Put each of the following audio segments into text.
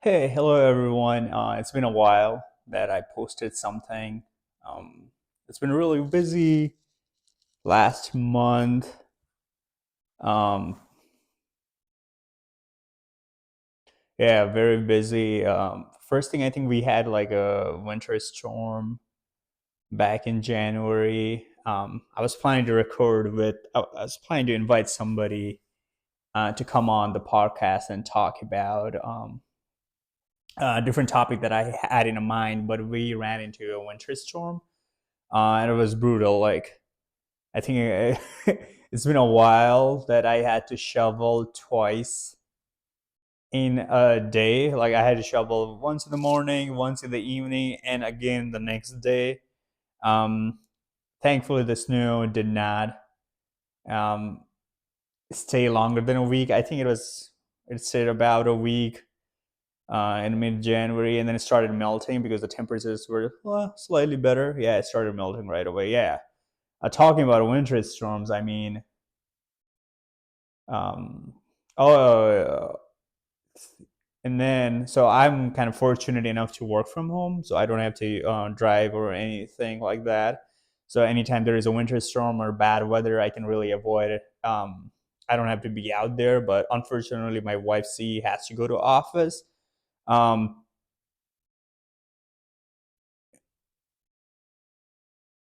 Hey, hello everyone. It's been a while that I posted something. Um, it's been really busy last month. Um, yeah, very busy. First thing, I think we had like a winter storm back in January. I was planning to I was planning to invite somebody to come on the podcast and talk about a different topic that I had in mind, but we ran into a winter storm, and it was brutal. Like I think it's been a while that I had to shovel twice in a day. Like I had to shovel once in the morning, once in the evening, and again the next day. Um, Thankfully, the snow did not um, stay longer than a week. I think it stayed about a week in mid January, and then it started melting because the temperatures were slightly better. Yeah, it started melting right away. Yeah, talking about winter storms, I mean, um, oh, and then so I'm kind of fortunate enough to work from home, so I don't have to drive or anything like that. So anytime there is a winter storm or bad weather, I can really avoid it. I don't have to be out there, but unfortunately, my wife C has to go to office. Um,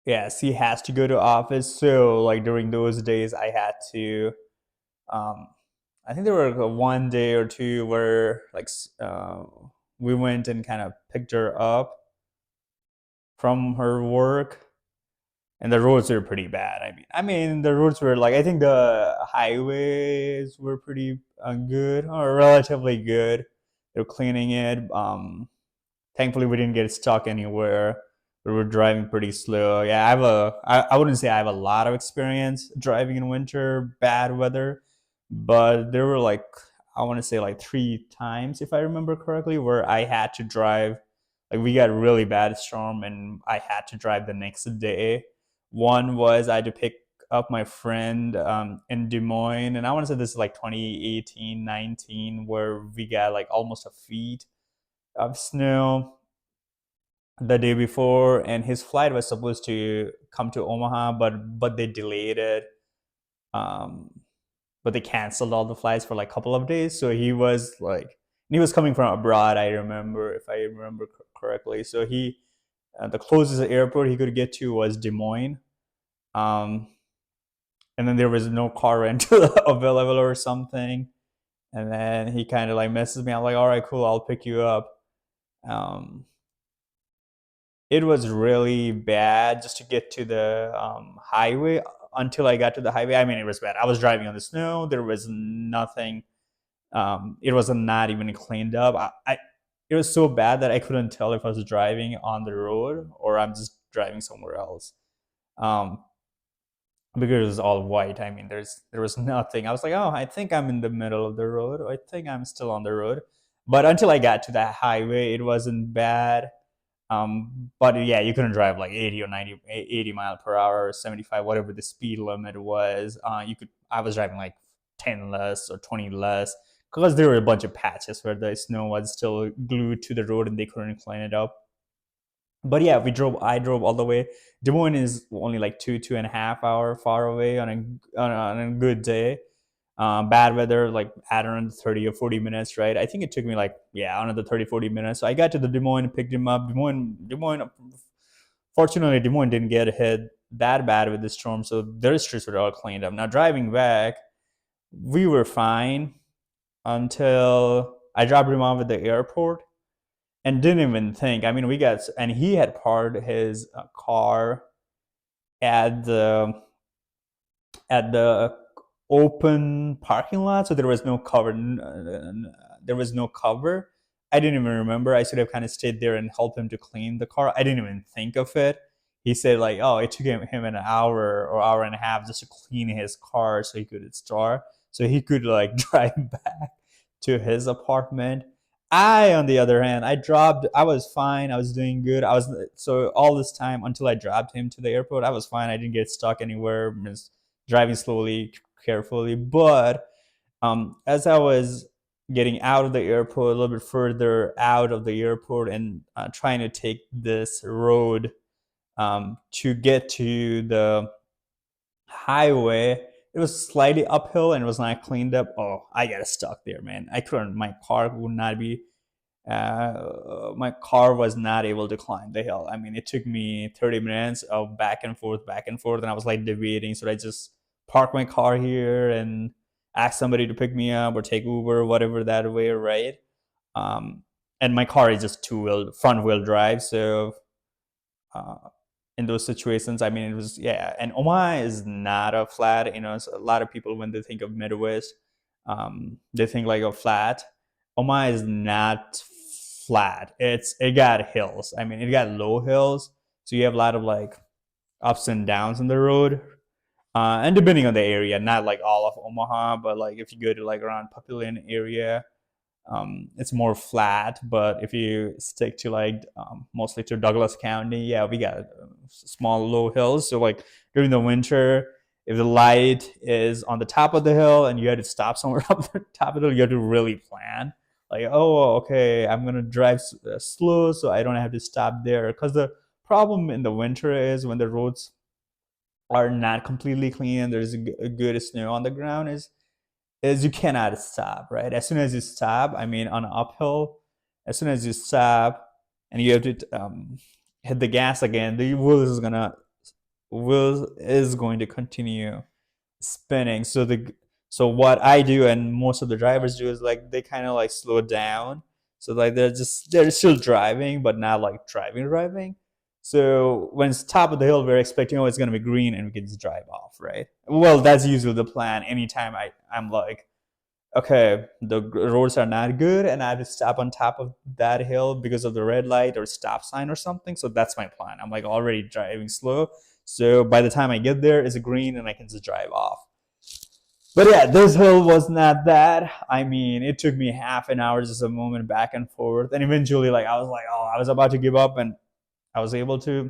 yeah, C has to go to office. So like during those days, I had to. Um, I think there were one day or two where we went and kind of picked her up from her work, and the roads were pretty bad. I mean the roads were like I think the highways were pretty good or relatively good. They're cleaning it. Thankfully, we didn't get stuck anywhere. We were driving pretty slow. Yeah, I wouldn't say I have a lot of experience driving in winter, bad weather, but there were like, I want to say like three times, if I remember correctly, where I had to drive. Like we got a really bad storm and I had to drive the next day. One was I had to pick up my friend in Des Moines, and I want to say this is like 2018, 19, where we got like almost a feet of snow the day before, and his flight was supposed to come to Omaha, but they delayed it. Um, but they canceled all the flights for like a couple of days. So he was coming from abroad. I remember, if I remember correctly. So the closest airport he could get to was Des Moines. Um, and then there was no car rental available or something. And then he kind of like messes me. I'm like, all right, cool, I'll pick you up. Um, it was really bad just to get to the highway. Until I got to the highway, I mean, it was bad. I was driving on the snow. There was nothing. It was not even cleaned up. It was so bad that I couldn't tell if I was driving on the road or I'm just driving somewhere else. Um, because it was all white. I mean, there was nothing. I was like, oh, I think I'm in the middle of the road. I think I'm still on the road. But until I got to that highway, it wasn't bad. But yeah, you couldn't drive like 80 or 90, 80 mile per hour or 75, whatever the speed limit was. I was driving like 10 less or 20 less because there were a bunch of patches where the snow was still glued to the road and they couldn't clean it up. But yeah, I drove all the way. Des Moines is only like 2.5 hour far away on a good day. Bad weather, like at around 30 or 40 minutes, right? I think it took me like, yeah, another 30, 40 minutes. So I got to the Des Moines, picked him up. Fortunately, Des Moines didn't get hit that bad with the storm. So their streets were all cleaned up. Now, driving back, we were fine until I dropped him off at the airport and didn't even think. I mean, and he had parked his car at the at the open parking lot, so there was no cover. There was no cover. I didn't even remember. I should have kind of stayed there and helped him to clean the car. I didn't even think of it. He said like, oh, it took him an hour or hour and a half just to clean his car so he could start, so he could like drive back to his apartment. On the other hand, I was fine. I was doing good. So all this time until I dropped him to the airport, I was fine. I didn't get stuck anywhere. Just driving slowly, carefully. But as I was getting out of the airport, a little bit further out of the airport, and trying to take this road to get to the highway. It was slightly uphill and it was not cleaned up. Oh, I got stuck there, man. I couldn't. My car would not be. My car was not able to climb the hill. I mean, it took me 30 minutes of back and forth, and I was like debating. Should I just park my car here and ask somebody to pick me up or take Uber, whatever that way, right? Um, and my car is just front wheel drive, so uh, in those situations, I mean, it was yeah. And Omaha is not a flat. You know, a lot of people when they think of Midwest, they think like a flat. Omaha is not flat. It got hills. I mean, it got low hills, so you have a lot of like ups and downs in the road. And depending on the area, not like all of Omaha, but like if you go to like around Papillion area, it's more flat. But if you stick to like mostly to Douglas County, yeah, we got small low hills. So like during the winter, if the light is on the top of the hill and you had to stop somewhere up the top of the hill, you have to really plan. Like, oh, okay, I'm gonna drive slow so I don't have to stop there. Because the problem in the winter is when the roads are not completely clean and there's a good snow on the ground is you cannot stop, right? As soon as you stop, I mean, on an uphill, as soon as you stop and you have to hit the gas again, the wheel is going to continue spinning. So what I do and most of the drivers do is like they kind of like slow down. So like they're still driving, but not like driving. So when it's top of the hill, we're expecting oh it's gonna be green and we can just drive off, right? Well, that's usually the plan. Anytime I'm like okay, the roads are not good and I have to stop on top of that hill because of the red light or stop sign or something. So that's my plan. I'm like already driving slow. So by the time I get there, it's green and I can just drive off. But yeah, this hill was not that. I mean, it took me half an hour just a moment back and forth. And eventually, like, I was like, oh, I was about to give up and I was able to.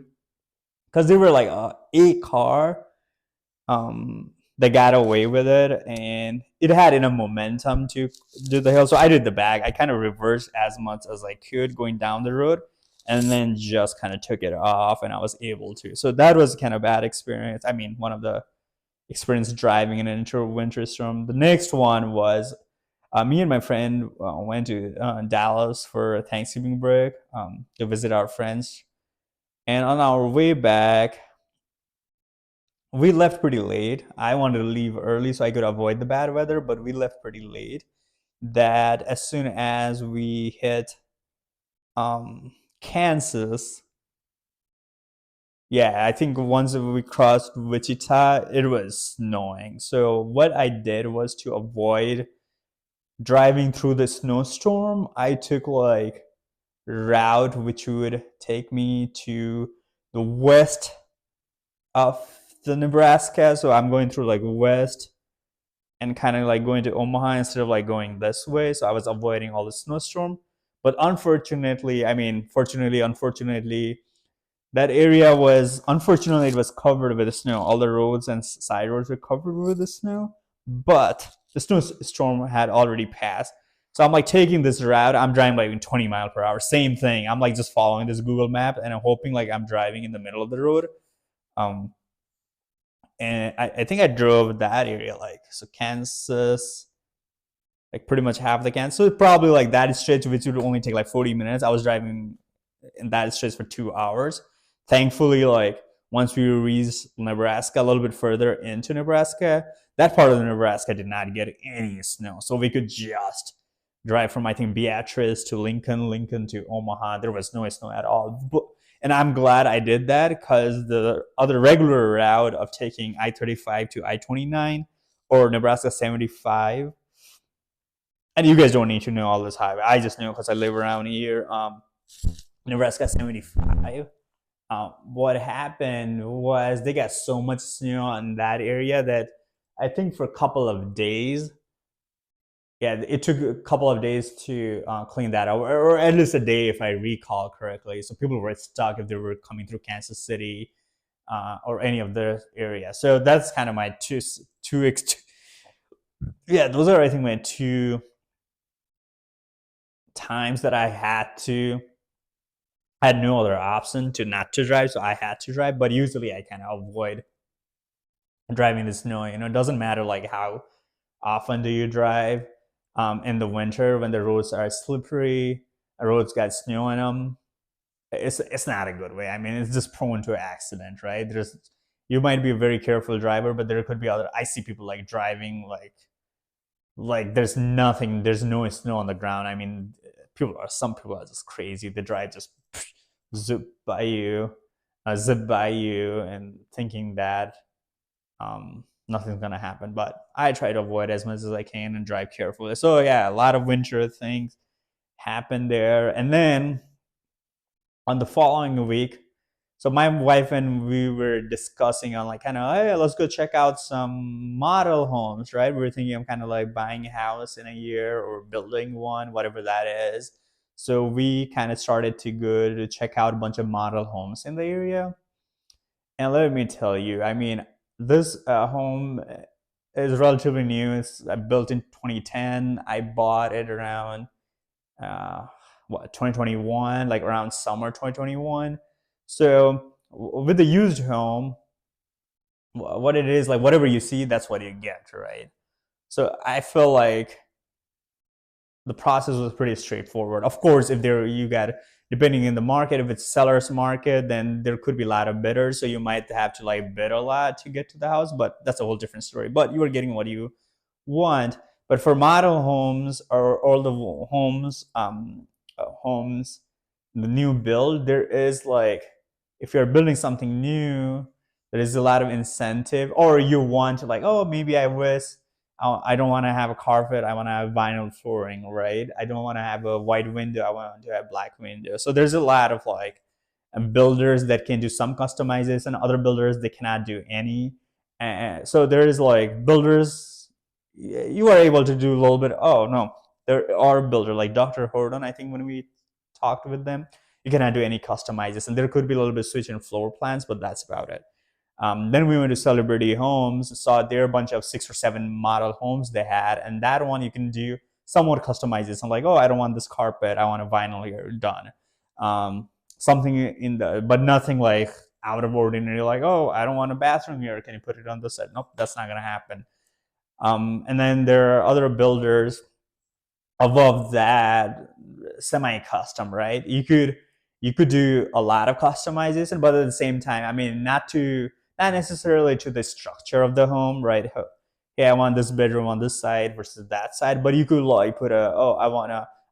Because they were like a car they got away with it and it had enough momentum to do the hill. So I did the back. I kind of reversed as much as I could going down the road and then just kind of took it off and I was able to. So that was kind of bad experience. I mean, one of the experience driving in an winter storm. The next one was me and my friend went to Dallas for Thanksgiving break to visit our friends. And on our way back, we left pretty late. I wanted to leave early so I could avoid the bad weather, but we left pretty late. That as soon as we hit Kansas, yeah, I think once we crossed Wichita, it was snowing. So what I did was to avoid driving through the snowstorm. I took like route which would take me to the west of the Nebraska. So I'm going through like west and kind of like going to Omaha instead of like going this way. So I was avoiding all the snowstorm. But unfortunately, I mean, fortunately, unfortunately, that area was unfortunately it was covered with the snow. All the roads and side roads were covered with the snow, but the snowstorm had already passed. So I'm like taking this route. I'm driving like 20 mile per hour. Same thing. I'm like just following this Google map and I'm hoping like I'm driving in the middle of the road. Um, and I think I drove that area like so Kansas, like pretty much half the Kansas. So probably like that stretch, which would only take like 40 minutes. I was driving in that stretch for 2 hours. Thankfully, like once we reached Nebraska, a little bit further into Nebraska, that part of the Nebraska did not get any snow. So we could just drive from I think Beatrice to Lincoln, Lincoln to Omaha. There was no snow at all. And I'm glad I did that because the other regular route of taking I-35 to I-29 or Nebraska 75, and you guys don't need to know all this highway. I just know because I live around here. Nebraska 75. What happened was they got so much snow in that area that I think for a couple of days, yeah, it took a couple of days to clean that out, or at least a day if I recall correctly. So people were stuck if they were coming through Kansas City or any of the area. So that's kind of my two. Yeah, those are I think my two times that I had no other option to not to drive, so I had to drive. But usually I kind of avoid driving in the snow. It doesn't matter like how often do you drive in the winter when the roads are slippery, the roads got snow in them. It's not a good way. I mean, it's just prone to accident, right? There's You might be a very careful driver, but there could be other. I see people like driving like there's no snow on the ground. I mean, some people are just crazy. They drive just zip by you, zip by you, and thinking that nothing's gonna happen. But I try to avoid as much as I can and drive carefully. So yeah, a lot of winter things happen there, and then on the following week, so my wife and we were discussing on like kind of, hey, let's go check out some model homes, right? We were thinking of kind of like buying a house in a year or building one, whatever that is. So we kind of started to go to check out a bunch of model homes in the area. And let me tell you, I mean, this home is relatively new. It's built in 2010. I bought it around uh, 2021, like around summer 2021. So with the used home, what it is like, whatever you see, that's what you get, right? So I feel like the process was pretty straightforward. Of course, if there you got, depending in the market, if it's seller's market, then there could be a lot of bidders, so you might have to like bid a lot to get to the house. But that's a whole different story. But you are getting what you want. But for model homes or all the homes, the new build, there is like, if you're building something new, there is a lot of incentive, or you want to like, oh, maybe I don't want to have a carpet. I want to have vinyl flooring, right? I don't want to have a white window. I want to have black window. So there's a lot of like builders that can do some customization, other builders they cannot do any. And so there is like builders, you are able to do a little bit. Oh no, there are builder like Dr. Horton. I think when we talked with them, you cannot do any customization. There could be a little bit switch in floor plans, but that's about it. Then we went to Celebrity Homes, saw there a bunch of 6 or 7 model homes they had, and that one you can do somewhat customizes. I'm like, oh, I don't want this carpet, I want a vinyl here, done. Something in the, but nothing like out of ordinary, like, oh, I don't want a bathroom here, can you put it on this side? Nope, that's not gonna happen. And then there are other builders above that, semi-custom, right? You could do a lot of customization, but at the same time, I mean, not necessarily to the structure of the home, right? Hey, I want this bedroom on this side versus that side, but you could like put I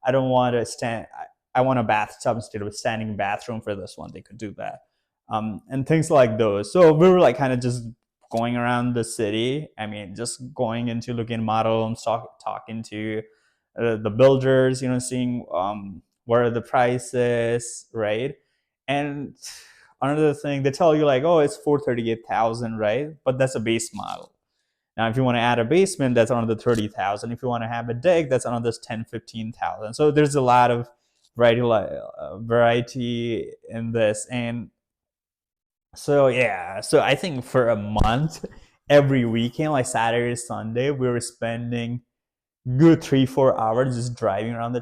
don't want to stand, I want a bathtub instead of a standing bathroom for this one. They could do that, and things like those. So we were like kind of just going around the city. I mean, just going into looking model homes, talking to the builders, seeing what are the prices, right? And another thing, they tell you like, oh, it's 438,000, right? But that's a base model. Now, if you want to add a basement, that's another 30,000. If you want to have a deck, that's another 10, 15,000. So there's a lot of variety in this, and so yeah. So I think for a month, every weekend, like Saturday, Sunday, we were spending good 3, 4 hours just driving around the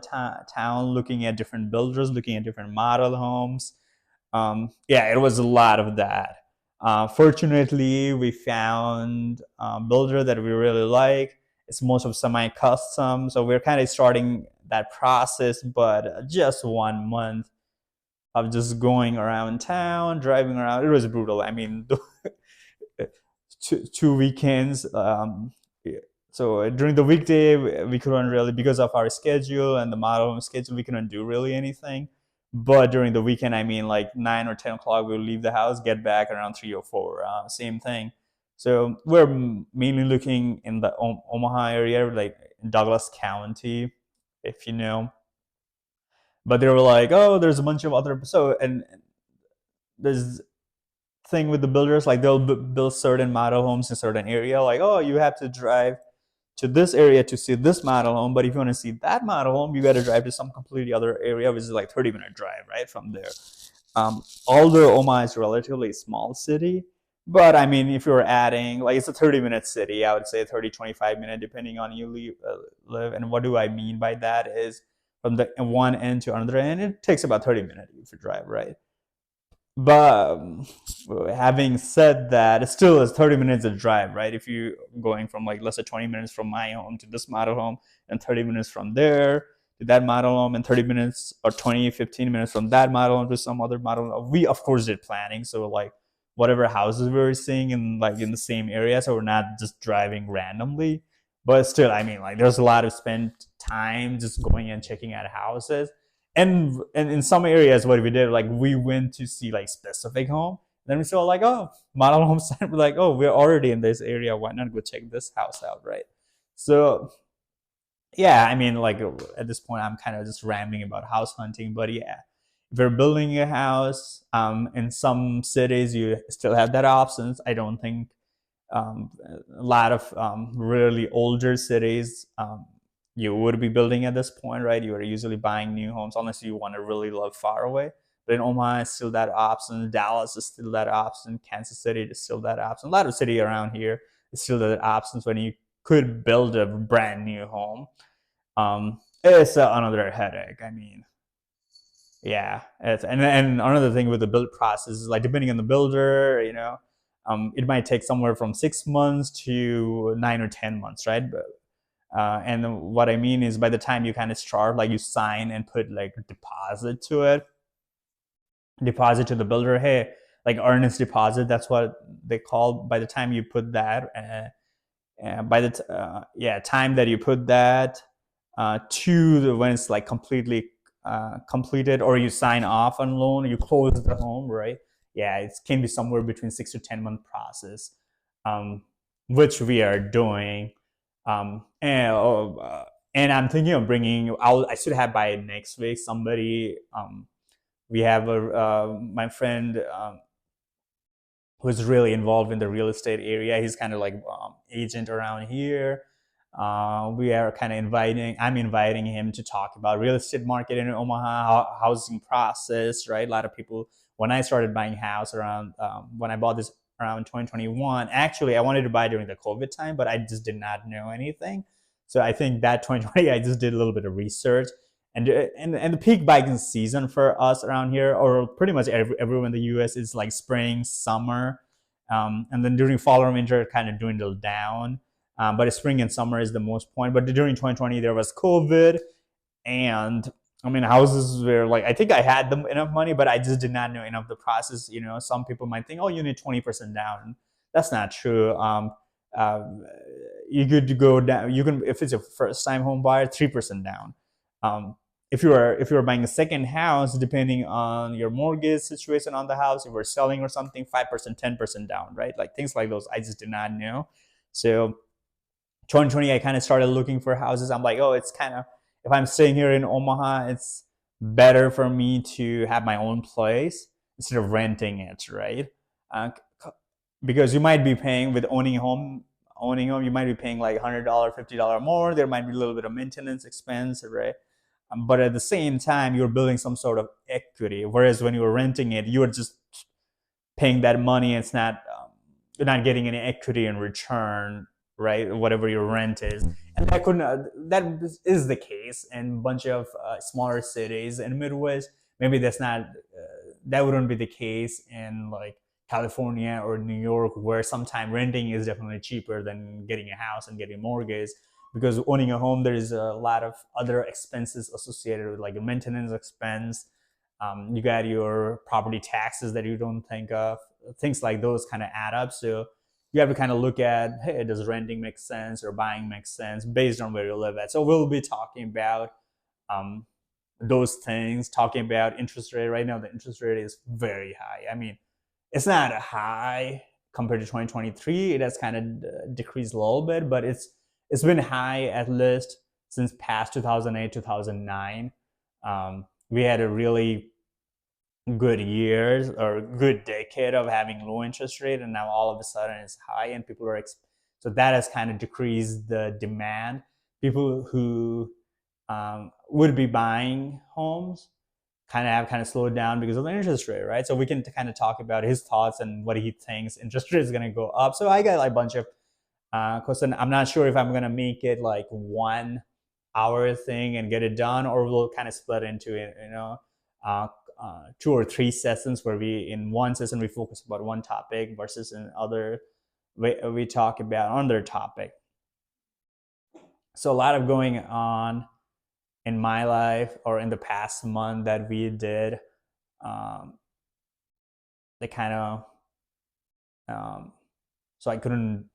town, looking at different builders, looking at different model homes. Yeah, it was a lot of that. Fortunately, we found a builder that we really like. It's most of semi-custom, so we're kind of starting that process. But just 1 month of just going around town, driving around, it was brutal. I mean, two weekends. So during the weekday, we couldn't really, because of our schedule and the model schedule, we couldn't do really anything. But during the weekend, I mean, like 9 or 10 o'clock, we'll leave the house, get back around 3 or 4. Same thing. So we're mainly looking in the Omaha area, like Douglas County, if you know. But they were like, oh, there's a bunch of other. So, and there's thing with the builders, like they'll build certain model homes in certain area, like, oh, you have to drive to this area to see this model home, but if you want to see that model home, you got to drive to some completely other area, which is like 30-minute drive right from there. Although Omaha is a relatively small city, but I mean, if you're adding, like, it's a 30-minute city, I would say 30, 25 minute, depending on you live. And what do I mean by that is, from the one end to another end. It takes about 30 minutes if you drive, right? But having said that, it still is 30 minutes of drive, right? If you're going from like, let's say 20 minutes from my home to this model home, and 30 minutes from there to that model home, and 30 minutes or 20, 15 minutes from that model home to some other model home. We, of course, did planning. So, like, whatever houses we were seeing in like in the same area, so we're not just driving randomly. But still, I mean, like, there's a lot of spent time just going and checking out houses. And in some areas, what we did, like, we went to see like specific home. Then we saw like, oh, model home site. We're like, oh, we're already in this area. Why not go check this house out, right? So yeah, I mean, like, at this point, I'm kind of just rambling about house hunting. But yeah, if you're building a house, in some cities, you still have that options. I don't think a lot of really older cities, you would be building at this point, right? You are usually buying new homes unless you want to really live far away. But in Omaha, it's still that option. Dallas is still that option. Kansas City is still that option. A lot of city around here is still that options when you could build a brand new home. It's another headache. I mean, yeah, and another thing with the build process is, like, depending on the builder, it might take somewhere from 6 months to 9 or 10 months, right? And what I mean is, by the time you kind of start, like, you sign and put like deposit to the builder, hey, like earnest deposit, that's what they call. By the time you put that, by the time that you put that to when it's like completely completed, or you sign off on loan, you close the home, right? Yeah, it can be somewhere between 6 to 10 month process, um, which we are doing. And I'm thinking of bringing. I should have by next week somebody. We have my friend, who's really involved in the real estate area. He's kind of like agent around here. We are kind of I'm inviting him to talk about real estate market in Omaha, housing process, right? A lot of people, when I started buying house around, when I bought this around 2021, actually I wanted to buy during the COVID time, but I just did not know anything. So I think that 2020, I just did a little bit of research. And the peak biking season for us around here, or pretty much everywhere in the U.S., is like spring, summer, and then during fall or winter, it kind of dwindled down. But spring and summer is the most point. But during 2020, there was COVID, and I mean, houses were like, I think I had them enough money, but I just did not know enough the process. Some people might think, oh, you need 20% down. That's not true. Uh, you could go down. You can, if it's a first time home buyer, 3% down. Um, if you are buying a second house, depending on your mortgage situation on the house, if you're selling or something, 5%, 10% down, right? Like things like those, I just did not know. So 2020, I kind of started looking for houses. I'm like, oh, it's kind of, if I'm staying here in Omaha, it's better for me to have my own place instead of renting it, right? Uh, because you might be paying with owning home, you might be paying like $100, $50 more. There might be a little bit of maintenance expense, right? But at the same time, you're building some sort of equity. Whereas when you're renting it, you're just paying that money. It's not, you're not getting any equity in return, right? Whatever your rent is, and that is the case in a bunch of smaller cities in the Midwest. Maybe that wouldn't be the case in like California or New York, where sometimes renting is definitely cheaper than getting a house and getting a mortgage. Because owning a home, there's a lot of other expenses associated with, like a maintenance expense. You got your property taxes that you don't think of. Things like those kind of add up. So you have to kind of look at, hey, does renting make sense or buying make sense based on where you live at. So we'll be talking about um, those things, talking about interest rate. Right now, the interest rate is very high. I mean, it's not high compared to 2023. It has kind of decreased a little bit, but it's been high at least since past 2008, 2009. We had a really good years or good decade of having low interest rate, and now all of a sudden it's high, and people are so that has kind of decreased the demand. People who would be buying homes kind of slowed down because of the interest rate, right? So we can kind of talk about his thoughts and what he thinks interest rate is going to go up. So I got like a bunch of questions. I'm not sure if I'm going to make it like one hour thing and get it done, or we'll kind of split into it, uh, 2 or 3 sessions where we in one session we focus about one topic versus in other we talk about another topic. So a lot of going on in my life or in the past month that we did. Um, they kind of so I couldn't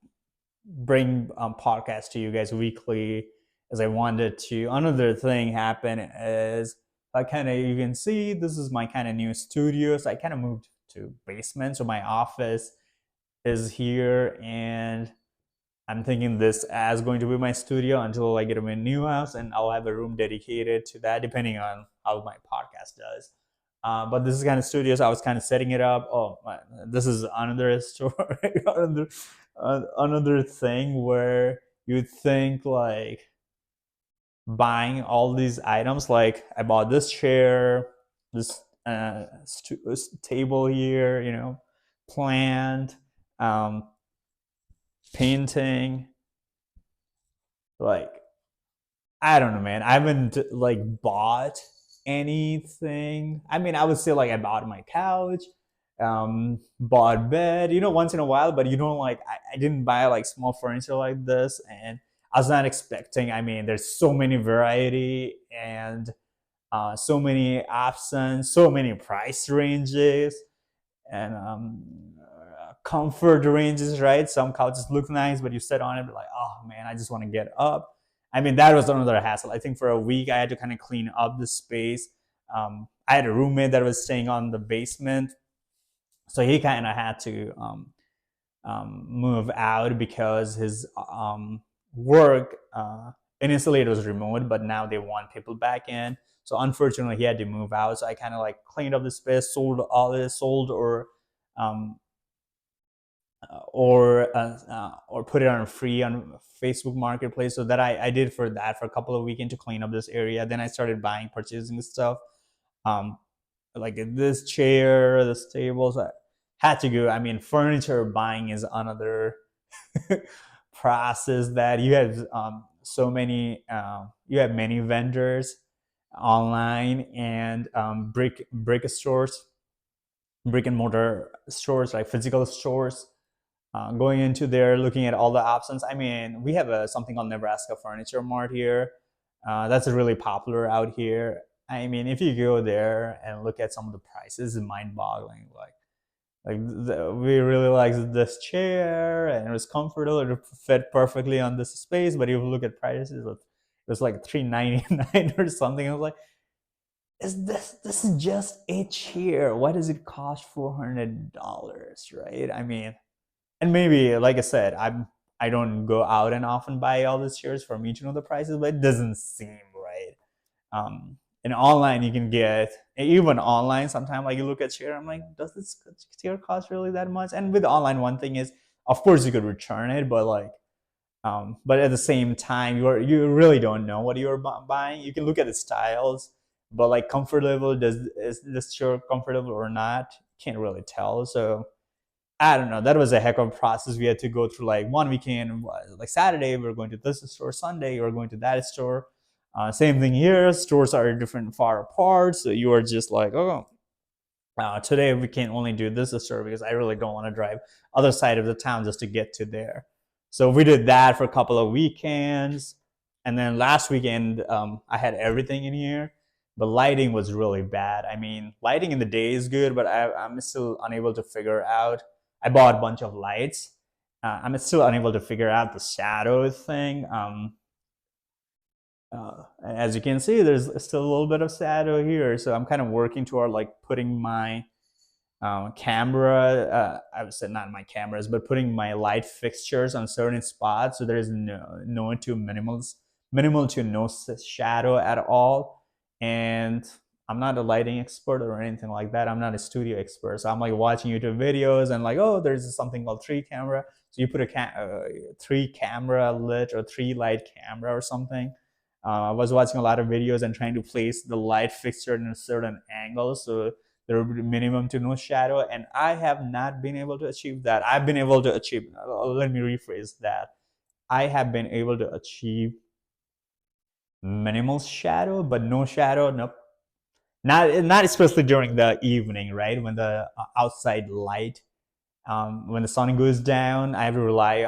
bring podcasts to you guys weekly as I wanted to. Another thing happened is I kind of you can see this is my kind of new studio. So I kind of moved to basement, so my office is here, and I'm thinking this as going to be my studio until I get a new house, and I'll have a room dedicated to that, depending on how my podcast does. But this is kind of studio, so I was kind of setting it up. Oh, this is another story, another thing where you think like buying all these items. Like I bought this chair, this table here, plant, um, painting, like I don't know, man. I haven't like bought anything. I mean, I would say like I bought my couch, bought bed, once in a while, but I didn't buy like small furniture like this, and I was not expecting. I mean, there's so many variety and so many options, so many price ranges, and comfort ranges, right? Some couches look nice, but you sit on it, but like, oh man, I just want to get up. I mean, that was another hassle. I think for a week, I had to kind of clean up the space. I had a roommate that was staying on the basement, so he kind of had to move out because his work initially it was remote, but now they want people back in. So unfortunately, he had to move out. So I kind of like cleaned up the space, sold all this, sold um, or put it on free on Facebook Marketplace. So that I did for that for a couple of weekends to clean up this area. Then I started purchasing stuff, um, like this chair, this table. So I had to go. I mean, furniture buying is another process that you have you have many vendors online and brick and mortar stores, like physical stores, going into there, looking at all the options. I mean, we have something called Nebraska Furniture Mart here. That's really popular out here. I mean, if you go there and look at some of the prices, it's mind-boggling. We really liked this chair, and it was comfortable. It fit perfectly on this space. But if you look at prices, it was like $399 or something. I was like, is this is just a chair? Why does it cost $400? Right? I mean, and maybe like I said, I don't go out and often buy all these shares for me to know the prices, but it doesn't seem right. And online you can get even online sometimes like you look at share, I'm like, does this share cost really that much? And with online, one thing is, of course, you could return it, but but at the same time, you really don't know what you're buying. You can look at the styles, but like comfort level, is this shirt comfortable or not? Can't really tell. So I don't know. That was a heck of a process. We had to go through like one weekend, like Saturday, we are going to this store, Sunday, we are going to that store. Same thing here. Stores are different, far apart. So you are just like, oh, today we can only do this store because I really don't want to drive other side of the town just to get to there. So we did that for a couple of weekends, and then last weekend I had everything in here, but lighting was really bad. I mean, lighting in the day is good, but I'm still unable to figure out. I bought a bunch of lights. I'm still unable to figure out the shadow thing. As you can see, there's still a little bit of shadow here, so I'm kind of working toward like putting my camera, I would say not my cameras, but putting my light fixtures on certain spots so there is minimal to no shadow at all. And I'm not a lighting expert or anything like that. I'm not a studio expert. So I'm like watching YouTube videos and like, oh, there's something called three camera. So you put a three camera lit or three light camera or something. I was watching a lot of videos and trying to place the light fixture in a certain angle so there will be minimum to no shadow, and I have not been able to achieve that. I've been able to achieve, let me rephrase that, I have been able to achieve minimal shadow, but no shadow. Nope. Not especially during the evening, right? When the outside light, when the sun goes down, I have to rely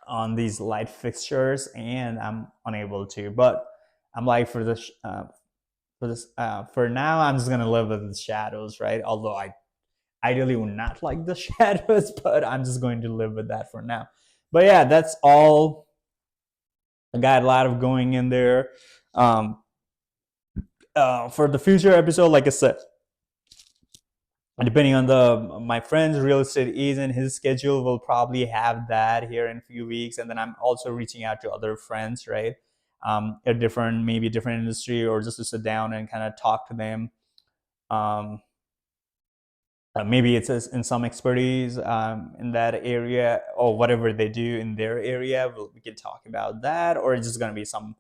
on these light fixtures, and I'm unable to. But I'm like for now, I'm just gonna live with the shadows, right? Although I ideally would not like the shadows, but I'm just going to live with that for now. But yeah, that's all. I got a lot of going in there. Um, for the future episode, like I said, depending on the my friend's real estate agent, his schedule will probably have that here in a few weeks, and then I'm also reaching out to other friends, right? A different, maybe different industry, or just to sit down and kind of talk to them. Um, Maybe it's in some expertise in that area, or whatever they do in their area. We can talk about that, or it's just going to be some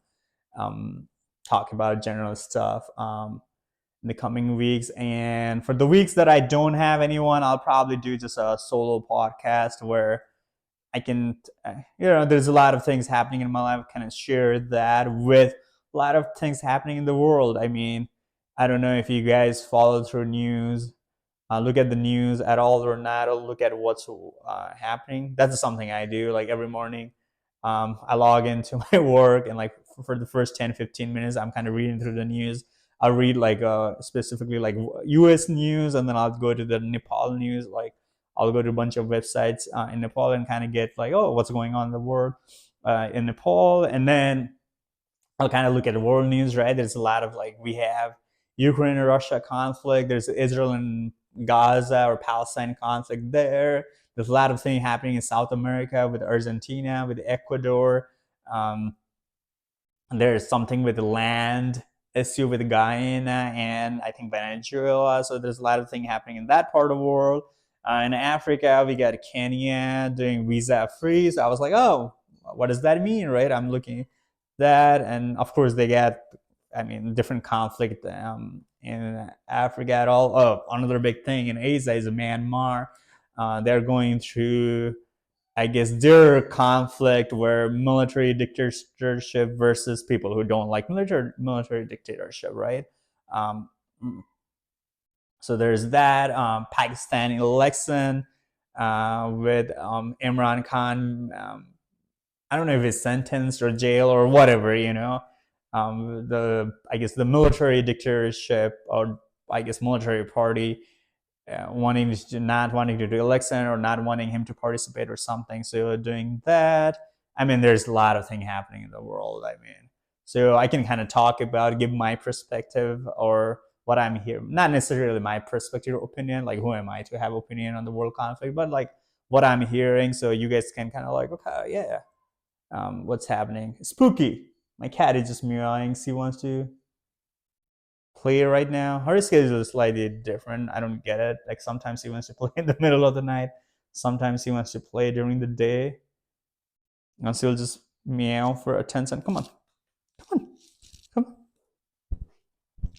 um, talk about general stuff in the coming weeks. And for the weeks that I don't have anyone, I'll probably do just a solo podcast where I can, there's a lot of things happening in my life. Kind of share that with a lot of things happening in the world. I mean, I don't know if you guys follow through news, look at the news at all or not, or look at what's happening. That's something I do like every morning. I log into my work, and like for the first 10-15 minutes, I'm kind of reading through the news. I'll read like specifically like US news, and then I'll go to the Nepal news. Like I'll go to a bunch of websites in Nepal and kind of get like, oh, what's going on in the world in Nepal. And then I'll kind of look at the world news, right? There's a lot of like, we have Ukraine and Russia conflict. There's Israel and Gaza or Palestine conflict there. There's a lot of things happening in South America with Argentina, with Ecuador. Um, there's something with the land issue with Guyana and I think Venezuela. So there's a lot of things happening in that part of the world. In Africa, we got Kenya doing visa free. So I was like, oh, what does that mean, right? I'm looking at that, and of course they got, I mean, different conflict in Africa at all. Oh, another big thing in Asia is Myanmar. They're going through, I guess, their conflict where military dictatorship versus people who don't like military dictatorship, right? Um, so there's that. Pakistan election with Imran Khan. I don't know if it's sentenced or jail or whatever, the, I guess, the military dictatorship, or I guess military party, not wanting to do election, or not wanting him to participate or something. So doing that. I mean, there's a lot of things happening in the world. I mean, so I can kind of talk about, give my perspective, or what I'm here. Not necessarily my perspective or opinion. Like, who am I to have opinion on the world conflict? But like what I'm hearing, so you guys can kind of like, okay, yeah, what's happening? Spooky. My cat is just meowing. She wants to play right now. Her schedule is slightly different. I don't get it. Like sometimes he wants to play in the middle of the night. Sometimes he wants to play during the day. And she'll just meow for attention. Come on, come on, come on.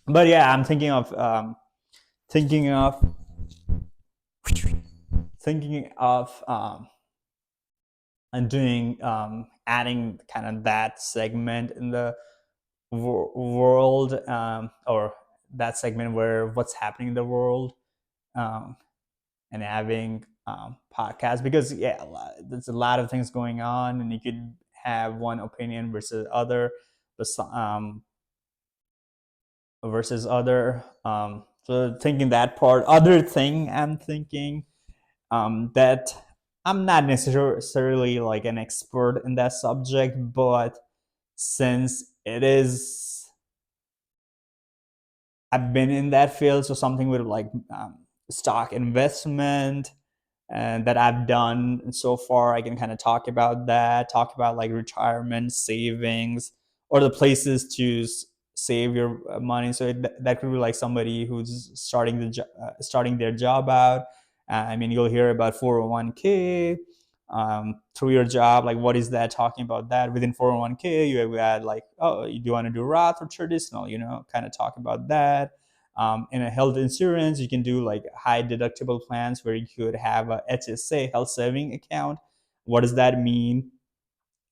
But yeah, I'm thinking of thinking of and doing adding kind of that segment in the world, or that segment where what's happening in the world, um, and having podcasts, because yeah, there's a lot of things going on, and you could have one opinion versus other, so thinking that part. Other thing I'm thinking, that I'm not necessarily like an expert in that subject, but since it is, I've been in that field, so something with like stock investment and that I've done so far, I can kind of talk about that, talk about like retirement savings, or the places to save your money. So that could be like somebody who's starting their job out. I mean, you'll hear about 401k through your job. Like, what is that talking about? That within 401k, you have got like, oh, you do want to do Roth or traditional, kind of talk about that. In a health insurance, you can do like high deductible plans where you could have a HSA, health saving account. What does that mean?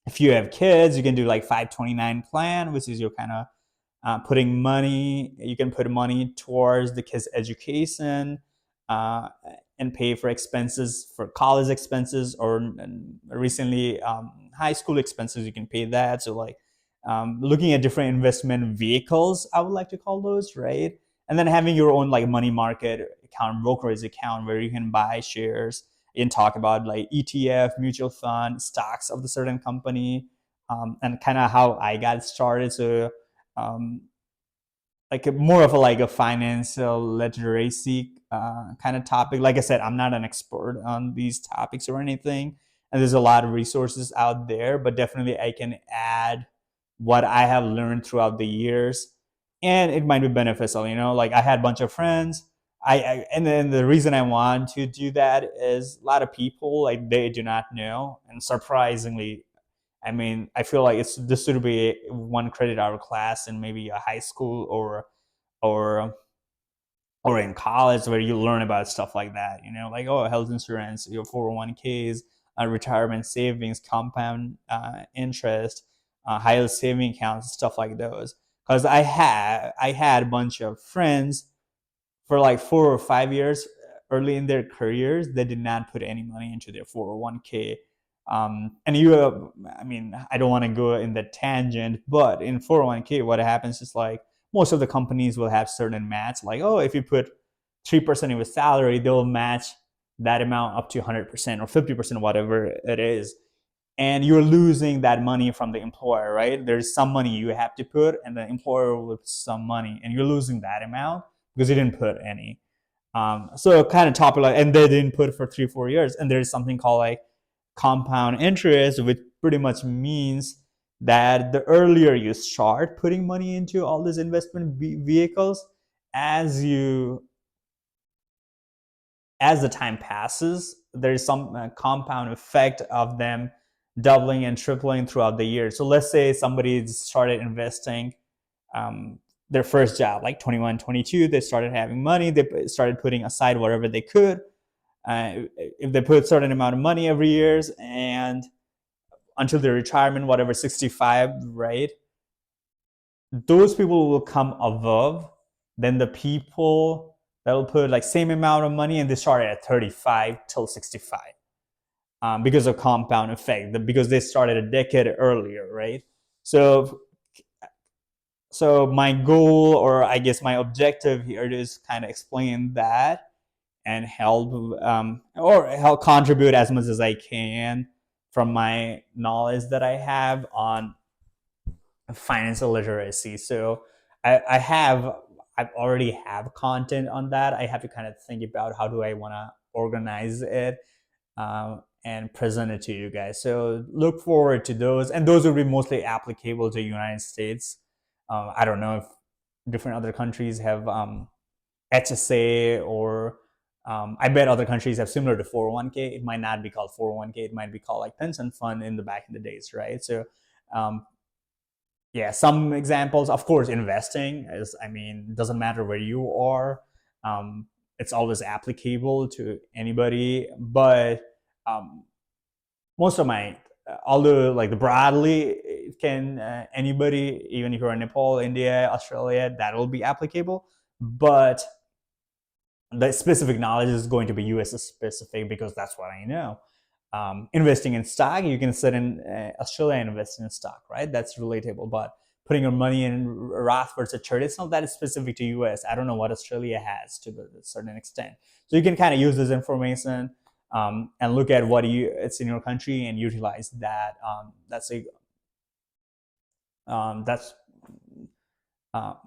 If you have kids, you can do like 529 plan, which is your kind of putting money. You can put money towards the kids' education, uh, and pay for expenses for college expenses, or recently high school expenses. You can pay that. So like looking at different investment vehicles, I would like to call those, right? And then having your own like money market account, brokerage account, where you can buy shares and talk about like ETF, mutual fund, stocks of the certain company, and kind of how I got started. So um, like more of a like a financial literacy kind of topic. Like I said, I'm not an expert on these topics or anything, and there's a lot of resources out there. But definitely, I can add what I have learned throughout the years, and it might be beneficial. You know, like I had a bunch of friends. And then the reason I want to do that is a lot of people like they do not know, and surprisingly, I mean, I feel like it's this should be one credit hour class in maybe a high school or or in college where you learn about stuff like that. You know, like oh, health insurance, your 401ks, retirement savings, compound interest, high yield saving accounts, stuff like those. Because I had a bunch of friends for like 4 or 5 years early in their careers, they did not put any money into their 401k. And I mean, I don't want to go in the tangent, but in 401k, what happens is like most of the companies will have certain match, like, oh, if you put 3% of your salary, they'll match that amount up to 100% or 50%, whatever it is. And you're losing that money from the employer, right? There's some money you have to put, and the employer will put some money, and you're losing that amount because you didn't put any. So kind of top like, and they didn't put for 3 4 years. And there's something called like compound interest, which pretty much means that the earlier you start putting money into all these investment vehicles, as you as the time passes, there's some compound effect of them doubling and tripling throughout the year. So let's say somebody started investing um, their first job, like 21, 22, they started having money, they started putting aside whatever they could. If they put a certain amount of money every year and until their retirement, whatever, 65, right? Those people will come above than the people that will put like same amount of money and they started at 35 till 65, because of compound effect, because they started a decade earlier, right? So so my goal, or I guess my objective here, is kind of explain that and help or help contribute as much as I can from my knowledge that I have on financial literacy. So I already have content on that. I have to kind of think about how do I want to organize it, and present it to you guys. So look forward to those, and those will be mostly applicable to the United States. I don't know if different other countries have HSA, or I bet other countries have similar to 401k. It might not be called 401k. It might be called like pension fund in the back in the days, right? So um, yeah, some examples, of course, investing is, I mean, doesn't matter where you are. Um, it's always applicable to anybody, but um, most of my, although like the broadly, it can anybody, even if you're in Nepal, India, Australia, that will be applicable. But the specific knowledge is going to be US specific because that's what I know. Investing in stock, you can sit in Australia and invest in stock, right? That's relatable. But putting your money in Roth versus traditional, that is specific to US. I don't know what Australia has to a certain extent. So you can kind of use this information, and look at what it's in your country and utilize that. That's um,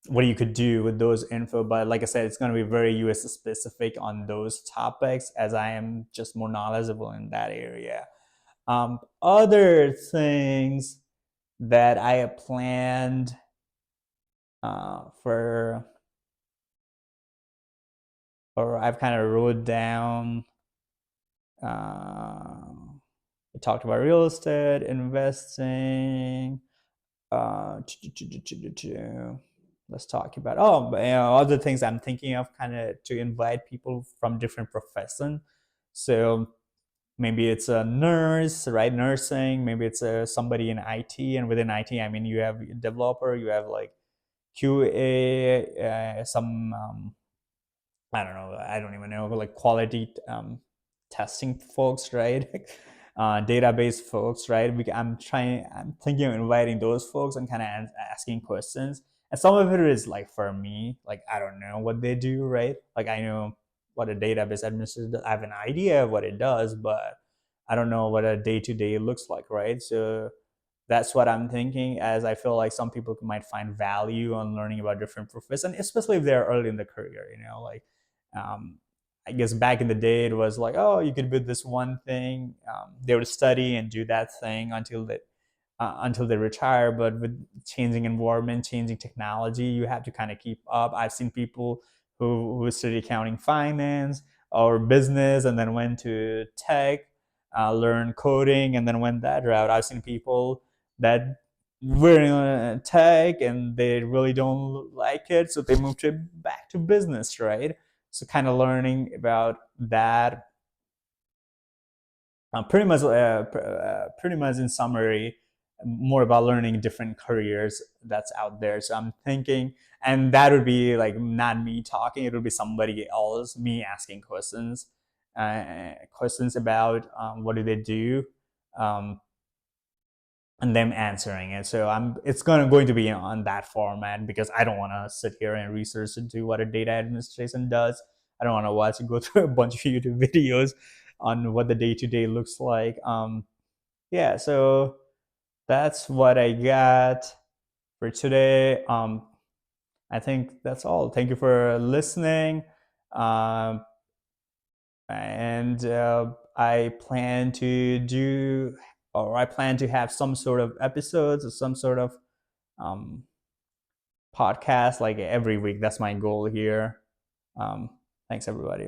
what you could do with those info. But like I said, it's going to be very US specific on those topics, as I am just more knowledgeable in that area. Other things that I have planned for, or I've kind of wrote down, we talked about real estate, investing. Uh, let's talk about other things I'm thinking of, kind of to invite people from different profession. So maybe it's a nurse, right? Nursing. Maybe it's somebody in IT, and within IT, I mean, you have a developer, you have like QA, some I don't know, I don't even know, like quality testing folks, right? Database folks, right? I'm thinking of inviting those folks and kind of asking questions. And some of it is like for me, like I don't know what they do, right? Like I know what a database administrator does. I have an idea of what it does, but I don't know what a day to day looks like, right? So that's what I'm thinking, as I feel like some people might find value on learning about different professions, especially if they're early in the career, like um, I guess back in the day it was like, oh, you could build this one thing. They would study and do that thing until they retire. But with changing environment, changing technology, you have to kind of keep up. I've seen people who study accounting, finance, or business, and then went to tech, learn coding, and then went that route. I've seen people that were in tech and they really don't like it, so they moved back to business, right? So kind of learning about that, pretty much in summary, more about learning different careers that's out there. So I'm thinking, and that would be like not me talking; it would be somebody else, me asking questions about what do they do, um, and them answering it. So it's going to be on that format, because I don't want to sit here and research into what a data administration does. I don't want to go through a bunch of YouTube videos on what the day to day looks like. Yeah, so that's what I got for today. I think that's all. Thank you for listening. Um, and I plan to have some sort of episodes or some sort of um, podcast like every week. That's my goal here. Thanks, everybody.